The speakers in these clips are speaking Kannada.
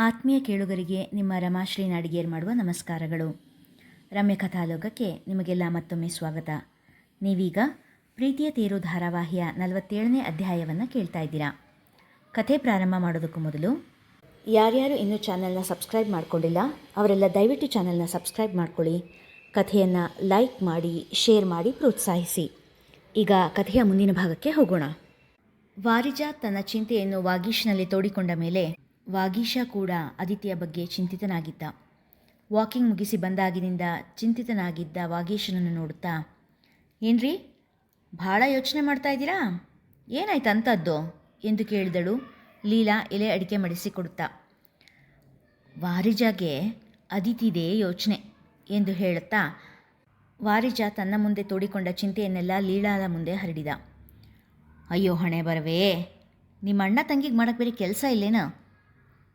ಆತ್ಮೀಯ ಕೇಳುಗರಿಗೆ ನಿಮ್ಮ ರಮಾಶ್ರೀ ನಾಡಿಗೇರ್ ಮಾಡುವ ನಮಸ್ಕಾರಗಳು. ರಮ್ಯ ಕಥಾಲೋಕಕ್ಕೆ ನಿಮಗೆಲ್ಲ ಮತ್ತೊಮ್ಮೆ ಸ್ವಾಗತ. ನೀವೀಗ ಪ್ರೀತಿಯ ತೇರು ಧಾರಾವಾಹಿಯ 47ನೇ ಅಧ್ಯಾಯವನ್ನು ಕೇಳ್ತಾ ಇದ್ದೀರಾ. ಕಥೆ ಪ್ರಾರಂಭ ಮಾಡೋದಕ್ಕೂ ಮೊದಲು ಯಾರ್ಯಾರು ಇನ್ನೂ ಚಾನಲ್ನ ಸಬ್ಸ್ಕ್ರೈಬ್ ಮಾಡ್ಕೊಂಡಿಲ್ಲ ಅವರೆಲ್ಲ ದಯವಿಟ್ಟು ಚಾನಲ್ನ ಸಬ್ಸ್ಕ್ರೈಬ್ ಮಾಡ್ಕೊಳ್ಳಿ, ಕಥೆಯನ್ನು ಲೈಕ್ ಮಾಡಿ, ಶೇರ್ ಮಾಡಿ ಪ್ರೋತ್ಸಾಹಿಸಿ. ಈಗ ಕಥೆಯ ಮುಂದಿನ ಭಾಗಕ್ಕೆ ಹೋಗೋಣ. ವಾರಿಜಾ ತನ್ನ ಚಿಂತೆಯನ್ನು ವಾಗೀಶ್ನಲ್ಲಿ ತೋಡಿಕೊಂಡ ಮೇಲೆ ವಾಗೀಶ ಕೂಡ ಅದಿತಿಯ ಬಗ್ಗೆ ಚಿಂತಿತನಾಗಿದ್ದ. ವಾಕಿಂಗ್ ಮುಗಿಸಿ ಬಂದಾಗಿನಿಂದ ಚಿಂತಿತನಾಗಿದ್ದ ವಾಗೀಶನನ್ನು ನೋಡುತ್ತಾ, ಏನ್ರಿ ಭಾಳ ಯೋಚನೆ ಮಾಡ್ತಾ ಇದ್ದೀರಾ, ಏನಾಯ್ತು ಅಂಥದ್ದು ಎಂದು ಕೇಳಿದಳು ಲೀಲಾ ಎಲೆ ಅಡಿಕೆ ಮಡಿಸಿಕೊಡುತ್ತಾ. ವಾರಿಜಾಗೆ ಅದಿತಿದೇ ಯೋಚನೆ ಎಂದು ಹೇಳುತ್ತಾ ವಾರಿಜಾ ತನ್ನ ಮುಂದೆ ತೋಡಿಕೊಂಡ ಚಿಂತೆಯನ್ನೆಲ್ಲ ಲೀಲಾದ ಮುಂದೆ ಹರಡಿದ. ಅಯ್ಯೋ ಹಣೆ ಬರವೇ, ನಿಮ್ಮ ಅಣ್ಣ ತಂಗಿಗೆ ಮಾಡೋಕ್ಕೆ ಬೇರೆ ಕೆಲಸ ಇಲ್ಲೇನ?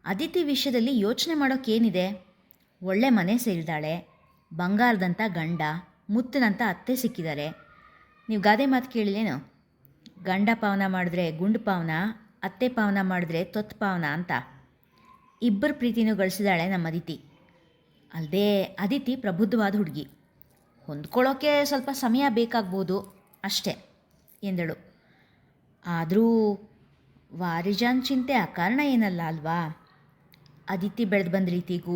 ಅದಿತಿ ವಿಷಯದಲ್ಲಿ ಯೋಚನೆ ಮಾಡೋಕ್ಕೇನಿದೆ? ಒಳ್ಳೆ ಮನೆ ಸೇರಿದಾಳೆ, ಬಂಗಾರದಂಥ ಗಂಡ, ಮುತ್ತನಂಥ ಅತ್ತೆ ಸಿಕ್ಕಿದ್ದಾರೆ. ನೀವು ಗಾದೆ ಮಾತು ಕೇಳಿಲೇನು? ಗಂಡ ಪಾವನ ಮಾಡಿದ್ರೆ ಗುಂಡು ಪಾವನ, ಅತ್ತೆ ಪಾವನ ಮಾಡಿದ್ರೆ ತೊತ್ತು ಪಾವನ ಅಂತ. ಇಬ್ಬರು ಪ್ರೀತಿನೂ ಗಳಿಸಿದಾಳೆ ನಮ್ಮ ಅದಿತಿ. ಅಲ್ಲದೆ ಅದಿತಿ ಪ್ರಬುದ್ಧವಾದ ಹುಡುಗಿ, ಹೊಂದ್ಕೊಳ್ಳೋಕ್ಕೆ ಸ್ವಲ್ಪ ಸಮಯ ಬೇಕಾಗ್ಬೋದು ಅಷ್ಟೇ ಎಂದಳು. ಆದರೂ ವಾರಿಜಾನ್ ಚಿಂತೆ ಅಕಾರಣ ಏನಲ್ಲ ಅಲ್ವಾ? ಅದಿತಿ ಬೆಳೆದು ಬಂದ ರೀತಿಗೂ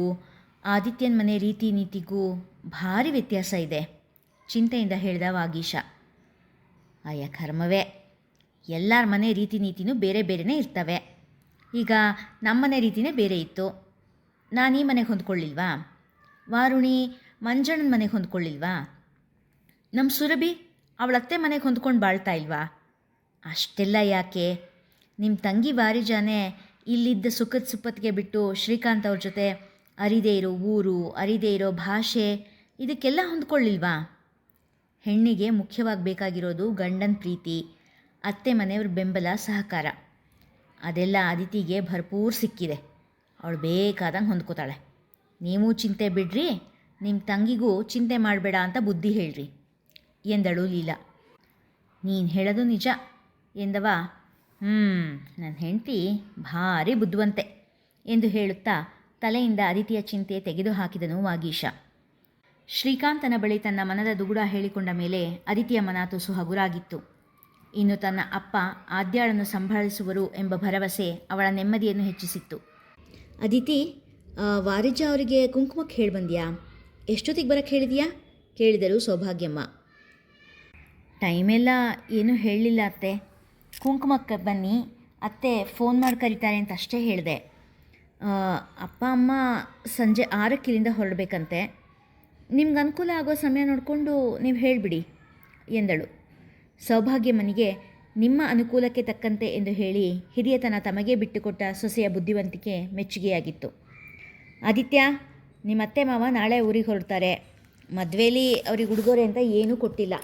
ಆದಿತ್ಯನ ಮನೆ ರೀತಿ ನೀತಿಗೂ ಭಾರಿ ವ್ಯತ್ಯಾಸ ಇದೆ, ಚಿಂತೆಯಿಂದ ಹೇಳಿದ ವಾಗೀಶ. ಅಯ್ಯ ಕರ್ಮವೇ, ಎಲ್ಲರ ಮನೆ ರೀತಿ ನೀತಿನೂ ಬೇರೆ ಬೇರೆಯೇ ಇರ್ತವೆ. ಈಗ ನಮ್ಮನೆ ರೀತಿಯೇ ಬೇರೆ ಇತ್ತು. ನಾನು ಈ ಮನೆಗೆ ಹೊಂದ್ಕೊಳ್ಳಿಲ್ವಾ? ವಾರುಣಿ ಮಂಜಣ್ಣನ ಮನೆಗೆ ಹೊಂದ್ಕೊಳ್ಳಿಲ್ವಾ? ನಮ್ಮ ಸುರಭಿ ಅವಳತ್ತೆ ಮನೆಗೆ ಹೊಂದ್ಕೊಂಡು ಬಾಳ್ತಾ ಇಲ್ವಾ? ಅಷ್ಟೆಲ್ಲ ಯಾಕೆ? ನಿಮ್ಮ ತಂಗಿ ವಾರಿಜಾನೇ ಇಲ್ಲಿದ್ದ ಸುಖದ ಸುಪ್ಪತ್ತಿಗೆ ಬಿಟ್ಟು ಶ್ರೀಕಾಂತ್ ಅವ್ರ ಜೊತೆ ಅರಿದೇ ಇರೋ ಊರು, ಅರಿದೇ ಇರೋ ಭಾಷೆ, ಇದಕ್ಕೆಲ್ಲ ಹೊಂದ್ಕೊಳ್ಳಿಲ್ವಾ? ಹೆಣ್ಣಿಗೆ ಮುಖ್ಯವಾಗಿ ಬೇಕಾಗಿರೋದು ಗಂಡನ ಪ್ರೀತಿ, ಅತ್ತೆ ಮನೆಯವ್ರ ಬೆಂಬಲ, ಸಹಕಾರ. ಅದೆಲ್ಲ ಅದಿತಿಗೆ ಭರ್ಪೂರ್ ಸಿಕ್ಕಿದೆ. ಅವಳು ಬೇಕಾದಂಗೆ ಹೊಂದ್ಕೋತಾಳೆ. ನೀವು ಚಿಂತೆ ಬಿಡ್ರಿ, ನಿಮ್ಮ ತಂಗಿಗೂ ಚಿಂತೆ ಮಾಡಬೇಡ ಅಂತ ಬುದ್ಧಿ ಹೇಳ್ರಿ ಎಂದಳು ಲೀಲಾ. ನೀನು ಹೇಳೋದು ನಿಜ ಎಂದವ. ನನ್ನ ಹೆಂಡತಿ ಭಾರಿ ಬುದ್ಧಿವಂತೆ ಎಂದು ಹೇಳುತ್ತಾ ತಲೆಯಿಂದ ಅದಿತಿಯ ಚಿಂತೆ ತೆಗೆದುಹಾಕಿದನು ವಾಗೀಶ. ಶ್ರೀಕಾಂತನ ಬಳಿ ತನ್ನ ಮನದ ದುಗುಡ ಹೇಳಿಕೊಂಡ ಮೇಲೆ ಅದಿತಿಯ ಮನ ತುಸು ಹಗುರಾಗಿತ್ತು. ಇನ್ನು ತನ್ನ ಅಪ್ಪ ಆದ್ಯಾಳನ್ನು ಸಂಭಾಳಿಸುವರು ಎಂಬ ಭರವಸೆ ಅವಳ ನೆಮ್ಮದಿಯನ್ನು ಹೆಚ್ಚಿಸಿತ್ತು. ಅದಿತಿ, ವಾರಿಜಾ ಅವರಿಗೆ ಕುಂಕುಮಕ್ಕೆ ಹೇಳಿ ಬಂದ್ಯಾ? ಎಷ್ಟೊತ್ತಿಗೆ ಬರೋಕ್ಕೆ ಹೇಳಿದೆಯಾ ಕೇಳಿದರು ಸೌಭಾಗ್ಯಮ್ಮ. ಟೈಮೆಲ್ಲ ಏನೂ ಹೇಳಲಿಲ್ಲ ಅತ್ತೆ, ಕುಂಕುಮಕ್ಕೆ ಬನ್ನಿ, ಅತ್ತೆ ಫೋನ್ ಮಾಡಿ ಕರೀತಾರೆ ಅಂತ ಅಷ್ಟೇ ಹೇಳಿದೆ. ಅಪ್ಪ ಅಮ್ಮ ಸಂಜೆ 6ಕ್ಕೆ ಇಲ್ಲಿಂದ ಹೊರಡಬೇಕಂತೆ. ನಿಮ್ಗೆ ಅನುಕೂಲ ಆಗೋ ಸಮಯ ನೋಡಿಕೊಂಡು ನೀವು ಹೇಳಿಬಿಡಿ ಎಂದಳು. ಸೌಭಾಗ್ಯಮ್ಮನಿಗೆ ನಿಮ್ಮ ಅನುಕೂಲಕ್ಕೆ ತಕ್ಕಂತೆ ಎಂದು ಹೇಳಿ ಹಿರಿಯತನ ತಮಗೆ ಬಿಟ್ಟುಕೊಟ್ಟ ಸೊಸೆಯ ಬುದ್ಧಿವಂತಿಕೆ ಮೆಚ್ಚುಗೆಯಾಗಿತ್ತು. ಆದಿತ್ಯ, ನಿಮ್ಮ ಅತ್ತೆ ಮಾವ ನಾಳೆ ಊರಿಗೆ ಹೊರಡ್ತಾರೆ. ಮದುವೆಯಲ್ಲಿ ಅವ್ರಿಗೆ ಉಡುಗೊರೆ ಅಂತ ಏನೂ ಕೊಟ್ಟಿಲ್ಲ.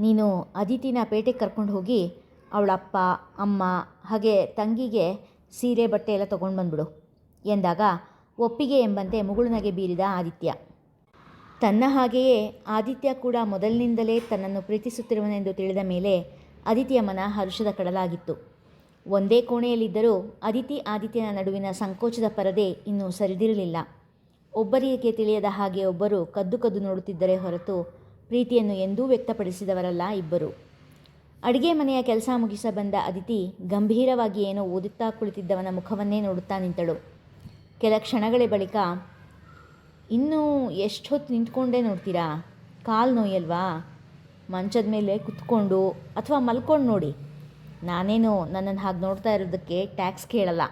ನೀನು ಅದಿತಿನ ಪೇಟೆಗೆ ಕರ್ಕೊಂಡು ಹೋಗಿ ಅವಳ ಅಪ್ಪ ಅಮ್ಮ ಹಾಗೆ ತಂಗಿಗೆ ಸೀರೆ ಬಟ್ಟೆ ಎಲ್ಲ ತೊಗೊಂಡು ಬಂದ್ಬಿಡು ಎಂದಾಗ ಒಪ್ಪಿಗೆ ಎಂಬಂತೆ ಮುಗುಳುನಗೆ ಬೀರಿದ ಆದಿತ್ಯ. ತನ್ನ ಹಾಗೆಯೇ ಆದಿತ್ಯ ಕೂಡ ಮೊದಲಿನಿಂದಲೇ ತನ್ನನ್ನು ಪ್ರೀತಿಸುತ್ತಿರುವನೆಂದು ತಿಳಿದ ಮೇಲೆ ಅದಿತಿಯ ಮನ ಹರ್ಷದ ಕಡಲಾಗಿತ್ತು. ಒಂದೇ ಕೋಣೆಯಲ್ಲಿದ್ದರೂ ಅದಿತಿ ಆದಿತ್ಯನ ನಡುವಿನ ಸಂಕೋಚದ ಪರದೆ ಇನ್ನೂ ಸರಿದಿರಲಿಲ್ಲ. ಒಬ್ಬರಿಗೆ ತಿಳಿಯದ ಹಾಗೆ ಒಬ್ಬರು ಕದ್ದು ಕದ್ದು ನೋಡುತ್ತಿದ್ದರೆ ಹೊರತು ಪ್ರೀತಿಯನ್ನು ಎಂದೂ ವ್ಯಕ್ತಪಡಿಸಿದವರಲ್ಲ ಇಬ್ಬರು. ಅಡುಗೆ ಮನೆಯ ಕೆಲಸ ಮುಗಿಸ ಬಂದ ಅದಿತಿ ಗಂಭೀರವಾಗಿ ಏನೋ ಓದುತ್ತಾ ಕುಳಿತಿದ್ದವನ ಮುಖವನ್ನೇ ನೋಡುತ್ತಾ ನಿಂತಳು. ಕೆಲ ಕ್ಷಣಗಳ ಬಳಿಕ, ಇನ್ನೂ ಎಷ್ಟು ಹೊತ್ತು ನಿಂತ್ಕೊಂಡೇ ನೋಡ್ತೀರಾ? ಕಾಲು ನೋಯಲ್ವಾ? ಮಂಚದ ಮೇಲೆ ಕುತ್ಕೊಂಡು ಅಥವಾ ಮಲ್ಕೊಂಡು ನೋಡಿ, ನಾನೇನು ನನ್ನನ್ನು ಹಾಗೆ ನೋಡ್ತಾ ಇರೋದಕ್ಕೆ ಟ್ಯಾಕ್ಸ್ ಕೇಳಲ್ಲ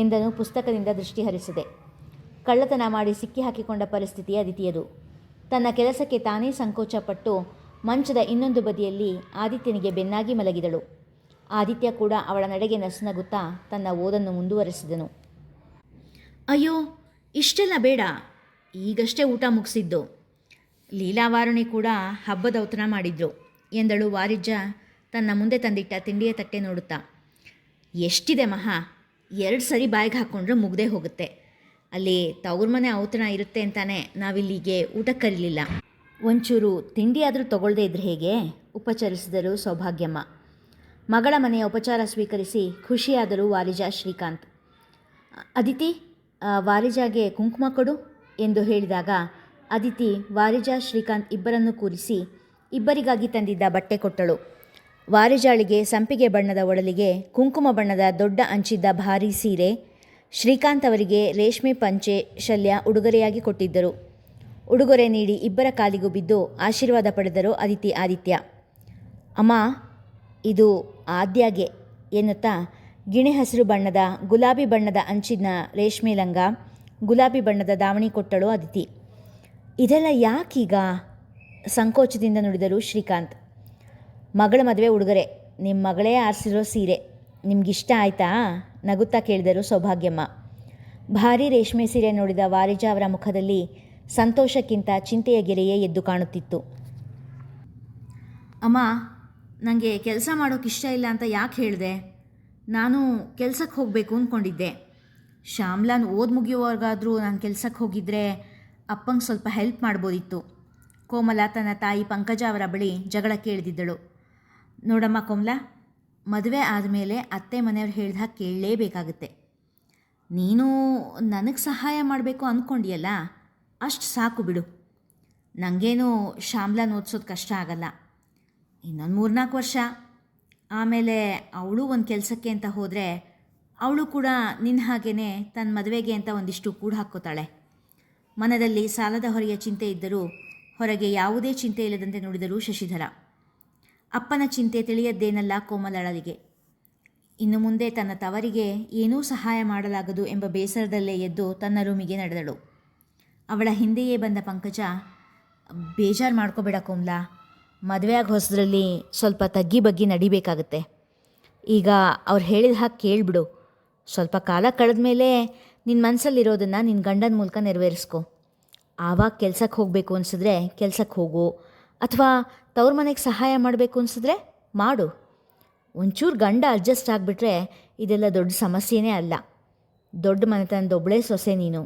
ಎಂದನು ಪುಸ್ತಕದಿಂದ ದೃಷ್ಟಿ ಹರಿಸಿದೆ. ಕಳ್ಳತನ ಮಾಡಿ ಸಿಕ್ಕಿ ಹಾಕಿಕೊಂಡ ಪರಿಸ್ಥಿತಿ ಅದಿತಿಯದು. ತನ್ನ ಕೆಲಸಕ್ಕೆ ತಾನೇ ಸಂಕೋಚಪಟ್ಟು ಮಂಚದ ಇನ್ನೊಂದು ಬದಿಯಲ್ಲಿ ಆದಿತ್ಯನಿಗೆ ಬೆನ್ನಾಗಿ ಮಲಗಿದಳು. ಆದಿತ್ಯ ಕೂಡ ಅವಳ ನಡೆಗೆ ನಸುನಗುತ್ತಾ ತನ್ನ ಓದನ್ನು ಮುಂದುವರೆಸಿದನು. ಅಯ್ಯೋ, ಇಷ್ಟೆಲ್ಲ ಬೇಡ, ಈಗಷ್ಟೇ ಊಟ ಮುಗಿಸಿದ್ದು. ಲೀಲಾವಾರುಣಿ ಕೂಡ ಹಬ್ಬದ ಔತಣ ಮಾಡಿದ್ರು ಎಂದಳು ವಾರಿಜಾ ತನ್ನ ಮುಂದೆ ತಂದಿಟ್ಟ ತಿಂಡಿಯ ತಟ್ಟೆ ನೋಡುತ್ತಾ. ಎಷ್ಟಿದೆ ಮಹಾ, 2 ಸರಿ ಬಾಯಿಗೆ ಹಾಕ್ಕೊಂಡ್ರೆ ಮುಗ್ದೇ ಹೋಗುತ್ತೆ. ಅಲ್ಲಿ ತವ್ರ ಮನೆ ಔತಣ ಇರುತ್ತೆ ಅಂತಾನೆ ನಾವಿಲ್ಲಿಗೆ ಊಟಕ್ಕೆ ಕರೀಲಿಲ್ಲ. ಒಂಚೂರು ತಿಂಡಿಯಾದರೂ ತಗೊಳ್ಳದೇ ಇದ್ರೆ ಹೇಗೆ? ಉಪಚರಿಸಿದರು ಸೌಭಾಗ್ಯಮ್ಮ. ಮಗಳ ಮನೆಯ ಉಪಚಾರ ಸ್ವೀಕರಿಸಿ ಖುಷಿಯಾದರು ವಾರಿಜಾ ಶ್ರೀಕಾಂತ್. ಅದಿತಿ, ವಾರಿಜಾಗೆ ಕುಂಕುಮ ಕೊಡು ಎಂದು ಹೇಳಿದಾಗ ಅದಿತಿ ವಾರಿಜಾ ಶ್ರೀಕಾಂತ್ ಇಬ್ಬರನ್ನು ಕೂರಿಸಿ ಇಬ್ಬರಿಗಾಗಿ ತಂದಿದ್ದ ಬಟ್ಟೆ ಕೊಟ್ಟಳು. ವಾರಿಜಾಳಿಗೆ ಸಂಪಿಗೆ ಬಣ್ಣದ ಒಡಲಿಗೆ ಕುಂಕುಮ ಬಣ್ಣದ ದೊಡ್ಡ ಅಂಚಿದ್ದ ಭಾರೀ ಸೀರೆ, ಶ್ರೀಕಾಂತ್ ಅವರಿಗೆ ರೇಷ್ಮೆ ಪಂಚೆ ಶಲ್ಯ ಉಡುಗೊರೆಯಾಗಿ ಕೊಟ್ಟಿದ್ದರು. ಉಡುಗೊರೆ ನೀಡಿ ಇಬ್ಬರ ಕಾಲಿಗೂ ಬಿದ್ದು ಆಶೀರ್ವಾದ ಪಡೆದರು ಅದಿತಿ ಆದಿತ್ಯ. ಅಮ್ಮ, ಇದು ಆದ್ಯಾಗೆ ಎನ್ನುತ್ತಾ ಗಿಣಿ ಹಸಿರು ಬಣ್ಣದ ಗುಲಾಬಿ ಬಣ್ಣದ ಅಂಚಿನ ರೇಷ್ಮೆ ಲಂಗ, ಗುಲಾಬಿ ಬಣ್ಣದ ದಾವಣಿ ಕೊಟ್ಟಳು ಅದಿತಿ. ಇದೆಲ್ಲ ಯಾಕೀಗ? ಸಂಕೋಚದಿಂದ ನುಡಿದರು ಶ್ರೀಕಾಂತ್. ಮಗಳ ಮದುವೆ ಉಡುಗೊರೆ, ನಿಮ್ಮ ಮಗಳೇ ಆರಿಸಿರೋ ಸೀರೆ, ನಿಮಗಿಷ್ಟ ಆಯಿತಾ? ನಗುತ್ತಾ ಕೇಳಿದರು ಸೌಭಾಗ್ಯಮ್ಮ. ಭಾರೀ ರೇಷ್ಮೆ ಸೀರೆ ನೋಡಿದ ವಾರಿಜಾ ಅವರ ಮುಖದಲ್ಲಿ ಸಂತೋಷಕ್ಕಿಂತ ಚಿಂತೆಯ ಗೆರೆಯೇ ಎದ್ದು ಕಾಣುತ್ತಿತ್ತು. ಅಮ್ಮ, ನನಗೆ ಕೆಲಸ ಮಾಡೋಕ್ಕಿಷ್ಟ ಇಲ್ಲ ಅಂತ ಯಾಕೆ ಹೇಳಿದೆ? ನಾನು ಕೆಲಸಕ್ಕೆ ಹೋಗಬೇಕು ಅಂದ್ಕೊಂಡಿದ್ದೆ. ಶ್ಯಾಮ್ಲಾನ್ ಓದ್ ಮುಗಿಯುವಾಗಾದರೂ ನಾನು ಕೆಲಸಕ್ಕೆ ಹೋಗಿದ್ದರೆ ಅಪ್ಪಂಗೆ ಸ್ವಲ್ಪ ಹೆಲ್ಪ್ ಮಾಡ್ಬೋದಿತ್ತು. ಕೋಮಲ ತನ್ನ ತಾಯಿ ಪಂಕಜ ಅವರ ಬಳಿ ಜಗಳ ಕೇಳಿದಿದ್ದಳು. ನೋಡಮ್ಮ ಕೋಮಲ, ಮದುವೆ ಆದಮೇಲೆ ಅತ್ತೆ ಮನೆಯವ್ರು ಹೇಳ್ದ ಹಾಗೆ ಕೇಳಲೇಬೇಕಾಗುತ್ತೆ. ನೀನು ನನಗೆ ಸಹಾಯ ಮಾಡಬೇಕು ಅಂದ್ಕೊಂಡಿಯಲ್ಲ, ಅಷ್ಟು ಸಾಕು ಬಿಡು. ನನಗೇನು ಶ್ಯಾಮ್ಲಾನ್ ಓದಿಸೋದು ಕಷ್ಟ ಆಗಲ್ಲ. ಇನ್ನೊಂದು 3-4 ವರ್ಷ ಆಮೇಲೆ ಅವಳು ಒಂದು ಕೆಲಸಕ್ಕೆ ಅಂತ ಹೋದರೆ ಅವಳು ಕೂಡ ನಿನ್ನ ಹಾಗೇ ತನ್ನ ಮದುವೆಗೆ ಅಂತ ಒಂದಿಷ್ಟು ಕೂಡ ಹಾಕ್ಕೋತಾಳೆ. ಮನದಲ್ಲಿ ಸಾಲದ ಹೊರೆಯ ಚಿಂತೆ ಇದ್ದರೂ ಹೊರಗೆ ಯಾವುದೇ ಚಿಂತೆ ಇಲ್ಲದಂತೆ ನುಡಿದರು ಶಶಿಧರ. ಅಪ್ಪನ ಚಿಂತೆ ತಿಳಿಯದ್ದೇನಲ್ಲ ಕೋಮಲಳಿಗೆ. ಇನ್ನು ಮುಂದೆ ತನ್ನ ತವರಿಗೆ ಏನೂ ಸಹಾಯ ಮಾಡಲಾಗದು ಎಂಬ ಬೇಸರದಲ್ಲೇ ಎದ್ದು ತನ್ನ ರೂಮಿಗೆ ನಡೆದಳು. ಅವಳ ಹಿಂದೆಯೇ ಬಂದ ಪಂಕಜ, ಬೇಜಾರು ಮಾಡ್ಕೋಬೇಡ ಕೋಮಲ, ಮದುವೆ ಆಗಿ ಹೊಸದ್ರಲ್ಲಿ ಸ್ವಲ್ಪ ತಗ್ಗಿ ಬಗ್ಗಿ ನಡಿಬೇಕಾಗತ್ತೆ. ಈಗ ಅವ್ರು ಹೇಳಿದ ಹಾಗೆ ಕೇಳಿಬಿಡು. ಸ್ವಲ್ಪ ಕಾಲ ಕಳೆದ ಮೇಲೆ ನಿನ್ನ ಮನಸ್ಸಲ್ಲಿರೋದನ್ನು ನಿನ್ನ ಗಂಡನ ಮೂಲಕ ನೆರವೇರಿಸ್ಕೊ. ಆವಾಗ ಕೆಲಸಕ್ಕೆ ಹೋಗಬೇಕು ಅನಿಸಿದ್ರೆ ಕೆಲಸಕ್ಕೆ ಹೋಗು, ಅಥವಾ ತವ್ರ ಮನೆಗೆ ಸಹಾಯ ಮಾಡಬೇಕು ಅನಿಸಿದ್ರೆ ಮಾಡು. ಒಂಚೂರು ಗಂಡ ಅಡ್ಜಸ್ಟ್ ಆಗಿಬಿಟ್ರೆ ಇದೆಲ್ಲ ದೊಡ್ಡ ಸಮಸ್ಯೆನೇ ಅಲ್ಲ. ದೊಡ್ಡ ಮನೆತನದೊಬ್ಬಳೇ ಸೊಸೆ ನೀನು.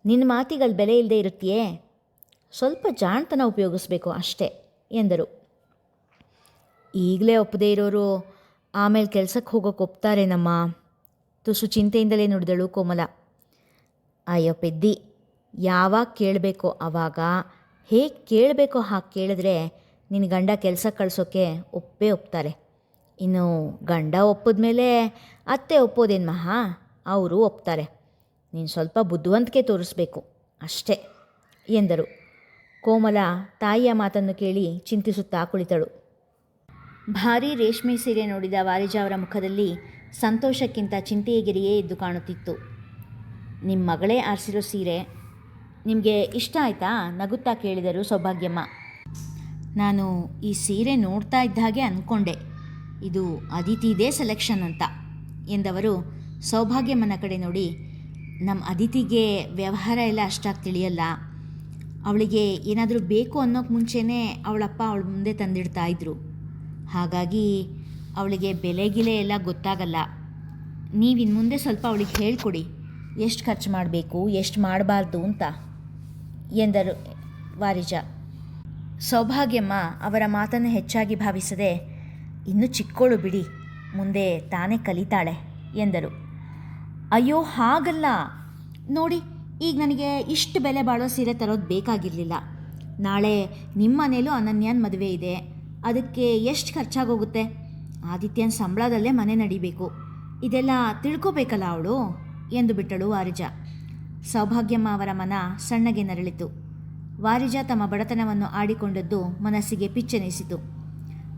ನಿನ್ನ ಮಾತಿಗಳು ಬೆಲೆ ಇಲ್ಲದೆ ಇರುತ್ತೆಯೇ? ಸ್ವಲ್ಪ ಜಾಣತನ ಉಪಯೋಗಿಸ್ಬೇಕು ಅಷ್ಟೇ ಎಂದರು. ಈಗಲೇ ಒಪ್ಪದೇ ಇರೋರು ಆಮೇಲೆ ಕೆಲಸಕ್ಕೆ ಹೋಗೋಕೆ ಒಪ್ತಾರೇನಮ್ಮ? ತುಸು ಚಿಂತೆಯಿಂದಲೇ ನುಡಿದಳು ಕೋಮಲ. ಅಯ್ಯೋ ಪೆದ್ದಿ, ಯಾವಾಗ ಕೇಳಬೇಕೋ ಆವಾಗ, ಹೇಗೆ ಕೇಳಬೇಕೋ ಹಾಗೆ ಕೇಳಿದ್ರೆ ನಿನ್ನ ಗಂಡ ಕೆಲಸಕ್ಕೆ ಕಳಿಸೋಕ್ಕೆ ಒಪ್ತಾರೆ. ಇನ್ನು ಗಂಡ ಒಪ್ಪಿದ್ಮೇಲೆ ಅತ್ತೆ ಒಪ್ಪೋದೇನು ಮಹಾ, ಅವರು ಒಪ್ತಾರೆ. ನೀನು ಸ್ವಲ್ಪ ಬುದ್ಧಿವಂತಿಕೆ ತೋರಿಸ್ಬೇಕು ಅಷ್ಟೇ ಎಂದರು. ಕೋಮಲ ತಾಯಿಯ ಮಾತನ್ನು ಕೇಳಿ ಚಿಂತಿಸುತ್ತಾ ಕುಳಿತಳು. ಭಾರೀ ರೇಷ್ಮೆ ಸೀರೆ ನೋಡಿದ ವಾರಿಜಾ ಅವರ ಮುಖದಲ್ಲಿ ಸಂತೋಷಕ್ಕಿಂತ ಚಿಂತೆಯ ಗೆರೆಯೇ ಎದ್ದು ಕಾಣುತ್ತಿತ್ತು. ನಿಮ್ಮ ಮಗಳೇ ಆರಿಸಿರೋ ಸೀರೆ ನಿಮಗೆ ಇಷ್ಟ ಆಯಿತಾ? ನಗುತ್ತಾ ಕೇಳಿದರು ಸೌಭಾಗ್ಯಮ್ಮ. ನಾನು ಈ ಸೀರೆ ನೋಡ್ತಾ ಇದ್ದ ಹಾಗೆ ಅಂದ್ಕೊಂಡೆ ಇದು ಅದಿತಿದೇ ಸೆಲೆಕ್ಷನ್ ಅಂತ ಎಂದವರು ಸೌಭಾಗ್ಯಮ್ಮನ ಕಡೆ ನೋಡಿ, ನಮ್ಮ ಅದಿತಿಗೆ ವ್ಯವಹಾರ ಎಲ್ಲ ಅಷ್ಟಾಗಿ ತಿಳಿಯಲ್ಲ. ಅವಳಿಗೆ ಏನಾದರೂ ಬೇಕು ಅನ್ನೋಕ್ಕೆ ಮುಂಚೆನೇ ಅವಳಪ್ಪ ಅವಳ ಮುಂದೆ ತಂದಿಡ್ತಾ ಇದ್ರು. ಹಾಗಾಗಿ ಅವಳಿಗೆ ಬೆಲೆಗಿಲೆ ಎಲ್ಲ ಗೊತ್ತಾಗಲ್ಲ. ನೀವಿನ್ನು ಮುಂದೆ ಸ್ವಲ್ಪ ಅವಳಿಗೆ ಹೇಳ್ಕೊಡಿ, ಎಷ್ಟು ಖರ್ಚು ಮಾಡಬೇಕು ಎಷ್ಟು ಮಾಡಬಾರ್ದು ಅಂತ ಎಂದರು ವಾರಿಜಾ. ಸೌಭಾಗ್ಯಮ್ಮ ಅವರ ಮಾತನ್ನು ಹೆಚ್ಚಾಗಿ ಭಾವಿಸದೆ, ಇನ್ನೂ ಚಿಕ್ಕೋಳು ಬಿಡಿ, ಮುಂದೆ ತಾನೇ ಕಲಿತಾಳೆ ಎಂದರು. ಅಯ್ಯೋ ಹಾಗಲ್ಲ ನೋಡಿ, ಈಗ ನನಗೆ ಇಷ್ಟು ಬೆಲೆ ಬಾಳೋ ಸೀರೆ ತರೋದು ಬೇಕಾಗಿರಲಿಲ್ಲ. ನಾಳೆ ನಿಮ್ಮ ಮನೇಲೂ ಅನನ್ಯನ ಮದುವೆ ಇದೆ, ಅದಕ್ಕೆ ಎಷ್ಟು ಖರ್ಚಾಗೋಗುತ್ತೆ? ಆದಿತ್ಯನ ಸಂಬಳದಲ್ಲೇ ಮನೆ ನಡಿಬೇಕು, ಇದೆಲ್ಲ ತಿಳ್ಕೋಬೇಕಲ್ಲ ಅವಳು ಎಂದು ಬಿಟ್ಟಳು ವಾರಿಜಾ. ಸೌಭಾಗ್ಯಮ್ಮ ಅವರ ಮನ ಸಣ್ಣಗೆ ನರಳಿತು. ವಾರಿಜಾ ತಮ್ಮ ಬಡತನವನ್ನು ಆಡಿಕೊಂಡದ್ದು ಮನಸ್ಸಿಗೆ ಪಿಚ್ಚೆನಿಸಿತು.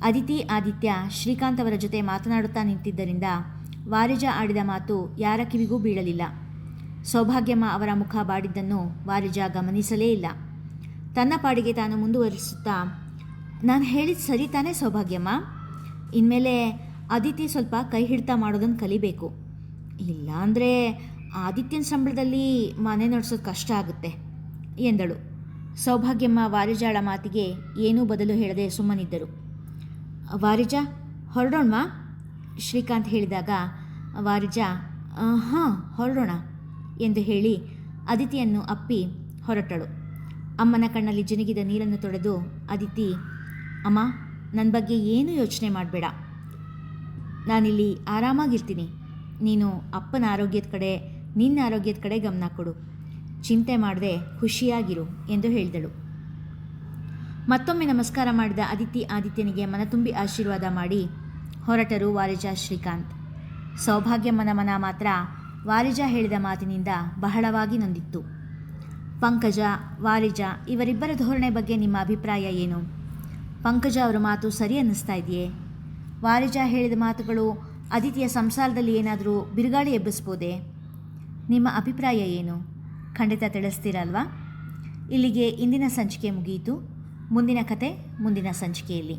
ಅದಿತಿ ಆದಿತ್ಯ ಶ್ರೀಕಾಂತ್ ಅವರ ಜೊತೆ ಮಾತನಾಡುತ್ತಾ ನಿಂತಿದ್ದರಿಂದ ವಾರಿಜಾ ಆಡಿದ ಮಾತು ಯಾರ ಕಿವಿಗೂ ಬೀಳಲಿಲ್ಲ. ಸೌಭಾಗ್ಯಮ್ಮ ಅವರ ಮುಖ ಬಾಡಿದ್ದನ್ನು ವಾರಿಜಾ ಗಮನಿಸಲೇ ಇಲ್ಲ. ತನ್ನ ಪಾಡಿಗೆ ತಾನು ಮುಂದುವರಿಸುತ್ತಾ, ನಾನು ಹೇಳಿದ ಸರಿ ತಾನೇ ಸೌಭಾಗ್ಯಮ್ಮ? ಇನ್ಮೇಲೆ ಅದಿತಿ ಸ್ವಲ್ಪ ಕೈ ಹಿಡ್ತಾ ಮಾಡೋದನ್ನು ಕಲಿಬೇಕು. ಇಲ್ಲಾಂದರೆ ಆದಿತ್ಯನ ಸಂಬಳದಲ್ಲಿ ಮನೆ ನಡೆಸೋದು ಕಷ್ಟ ಆಗುತ್ತೆ ಎಂದಳು. ಸೌಭಾಗ್ಯಮ್ಮ ವಾರಿಜಾಳ ಮಾತಿಗೆ ಏನೂ ಬದಲು ಹೇಳದೆ ಸುಮ್ಮನಿದ್ದರು. ವಾರಿಜಾ ಹೊರಡೋಣವಾ? ಶ್ರೀಕಾಂತ್ ಹೇಳಿದಾಗ ವಾರಿಜಾ ಹಾಂ ಹೊರಡೋಣ ಎಂದು ಹೇಳಿ ಅದಿತಿಯನ್ನು ಅಪ್ಪಿ ಹೊರಟಳು. ಅಮ್ಮನ ಕಣ್ಣಲ್ಲಿ ಜಿನುಗಿದ ನೀರನ್ನು ತೊಳೆದು ಅದಿತಿ, ಅಮ್ಮ ನನ್ನ ಬಗ್ಗೆ ಏನೂ ಯೋಚನೆ ಮಾಡಬೇಡ, ನಾನಿಲ್ಲಿ ಆರಾಮಾಗಿರ್ತೀನಿ. ನೀನು ಅಪ್ಪನ ಆರೋಗ್ಯದ ಕಡೆ ನಿನ್ನ ಆರೋಗ್ಯದ ಕಡೆ ಗಮನ ಕೊಡು, ಚಿಂತೆ ಮಾಡದೆ ಖುಷಿಯಾಗಿರು ಎಂದು ಹೇಳಿದಳು. ಮತ್ತೊಮ್ಮೆ ನಮಸ್ಕಾರ ಮಾಡಿದ ಆದಿತ್ಯನಿಗೆ ಮನತುಂಬಿ ಆಶೀರ್ವಾದ ಮಾಡಿ ಹೊರಟರು ವಾರಿಜಾ ಶ್ರೀಕಾಂತ್. ಸೌಭಾಗ್ಯಮ್ಮನ ಮನ ಮಾತ್ರ ವಾರಿಜಾ ಹೇಳಿದ ಮಾತಿನಿಂದ ಬಹಳವಾಗಿ ನೊಂದಿತ್ತು. ಪಂಕಜ, ವಾರಿಜಾ ಇವರಿಬ್ಬರ ಧೋರಣೆ ಬಗ್ಗೆ ನಿಮ್ಮ ಅಭಿಪ್ರಾಯ ಏನು? ಪಂಕಜ ಅವರ ಮಾತು ಸರಿ ಅನ್ನಿಸ್ತಾ ಇದೆಯೇ? ವಾರಿಜಾ ಹೇಳಿದ ಮಾತುಗಳು ಅದಿತಿಯ ಸಂಸಾರದಲ್ಲಿ ಏನಾದರೂ ಬಿರುಗಾಳಿ ಎಬ್ಬಿಸ್ಬೋದೇ? ನಿಮ್ಮ ಅಭಿಪ್ರಾಯ ಏನು? ಖಂಡಿತ ತಿಳಿಸ್ತೀರಲ್ವಾ? ಇಲ್ಲಿಗೆ ಇಂದಿನ ಸಂಚಿಕೆ ಮುಗಿಯಿತು. ಮುಂದಿನ ಕತೆ ಮುಂದಿನ ಸಂಚಿಕೆಯಲ್ಲಿ.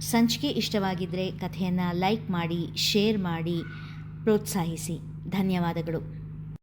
ಸಂಚಿಕೆ ಇಷ್ಟವಾಗಿದ್ದರೆ ಕಥೆಯನ್ನು ಲೈಕ್ ಮಾಡಿ, ಶೇರ್ ಮಾಡಿ, ಪ್ರೋತ್ಸಾಹಿಸಿ. ಧನ್ಯವಾದಗಳು.